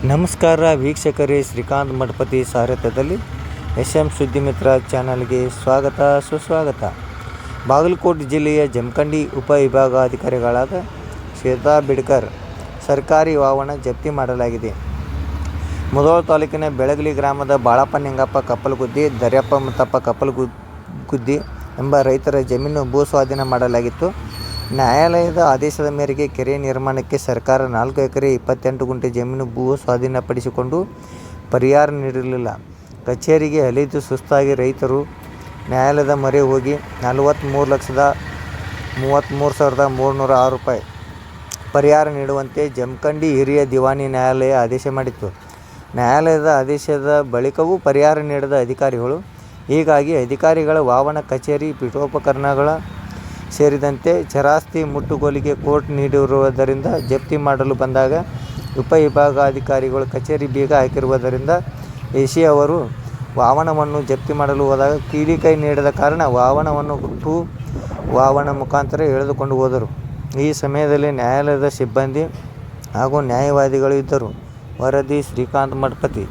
ನಮಸ್ಕಾರ ವೀಕ್ಷಕರೇ, ಶ್ರೀಕಾಂತ್ ಮಠಪತಿ ಸಾರಥ್ಯದಲ್ಲಿ SM ಸುದ್ದಿಮಿತ್ರ ಚಾನಲ್ಗೆ ಸ್ವಾಗತ ಸುಸ್ವಾಗತ. ಬಾಗಲಕೋಟೆ ಜಿಲ್ಲೆಯ ಜಮಖಂಡಿ ಉಪವಿಭಾಗಾಧಿಕಾರಿಗಳಾದ ಶ್ವೇತಾ ಬಿಡ್ಕರ್ ಸರ್ಕಾರಿ ವಾಹನ ಜಪ್ತಿ ಮಾಡಲಾಗಿದೆ. ಮುಧೋಳ ತಾಲೂಕಿನ ಬೆಳಗಲಿ ಗ್ರಾಮದ ಬಾಳಪ್ಪ ನಿಂಗಪ್ಪ ಕಪ್ಪಲಗುದ್ದಿ, ದರ್ಯಪ್ಪ ಮುತ್ತಪ್ಪ ಕಪ್ಪಲಗುದ್ದಿ ಎಂಬ ರೈತರ ಜಮೀನು ಭೂಸ್ವಾಧೀನ ಮಾಡಲಾಗಿತ್ತು. ನ್ಯಾಯಾಲಯದ ಆದೇಶದ ಮೇರೆಗೆ ಕೆರೆ ನಿರ್ಮಾಣಕ್ಕೆ ಸರ್ಕಾರ 4 ಎಕರೆ 28 ಗುಂಟೆ ಜಮೀನು ಭೂ ಸ್ವಾಧೀನಪಡಿಸಿಕೊಂಡು ಪರಿಹಾರ ನೀಡಲಿಲ್ಲ. ಕಚೇರಿಗೆ ಅಲೆದು ಸುಸ್ತಾಗಿ ರೈತರು ನ್ಯಾಯಾಲಯದ ಮೊರೆ ಹೋಗಿ 43,33,306 ರೂಪಾಯಿ ಪರಿಹಾರ ನೀಡುವಂತೆ ಜಮಖಂಡಿ ಹಿರಿಯ ದಿವಾಣಿ ನ್ಯಾಯಾಲಯ ಆದೇಶ ಮಾಡಿತ್ತು. ನ್ಯಾಯಾಲಯದ ಆದೇಶದ ಬಳಿಕವೂ ಪರಿಹಾರ ನೀಡದ ಅಧಿಕಾರಿಗಳು, ಹೀಗಾಗಿ ಅಧಿಕಾರಿಗಳ ವಾಹನ, ಕಚೇರಿ, ಪೀಠೋಪಕರಣಗಳ ಸೇರಿದಂತೆ ಚರಾಸ್ತಿ ಮುಟ್ಟುಗೋಲಿಗೆ ಕೋರ್ಟ್ ನೀಡಿರುವುದರಿಂದ ಜಪ್ತಿ ಮಾಡಲು ಬಂದಾಗ ಉಪವಿಭಾಗಾಧಿಕಾರಿಗಳು ಕಚೇರಿ ಬೀಗ ಹಾಕಿರುವುದರಿಂದ ಎಸಿ ಅವರು ವಾಹನವನ್ನು ಜಪ್ತಿ ಮಾಡಲು ಹೋದಾಗ ಕೀಲಿಕೈ ನೀಡದ ಕಾರಣ ವಾಹನವನ್ನು ವಾಹನ ಮುಖಾಂತರ ಎಳೆದುಕೊಂಡು ಹೋದರು. ಈ ಸಮಯದಲ್ಲಿ ನ್ಯಾಯಾಲಯದ ಸಿಬ್ಬಂದಿ ಹಾಗೂ ನ್ಯಾಯವಾದಿಗಳು ಇದ್ದರು. ವರದಿ ಶ್ರೀಕಾಂತ್ ಮಠಪತಿ.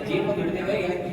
ಜೀಪ್ ಹಿಡಿದೇವೆ ಏನಕ್ಕೆ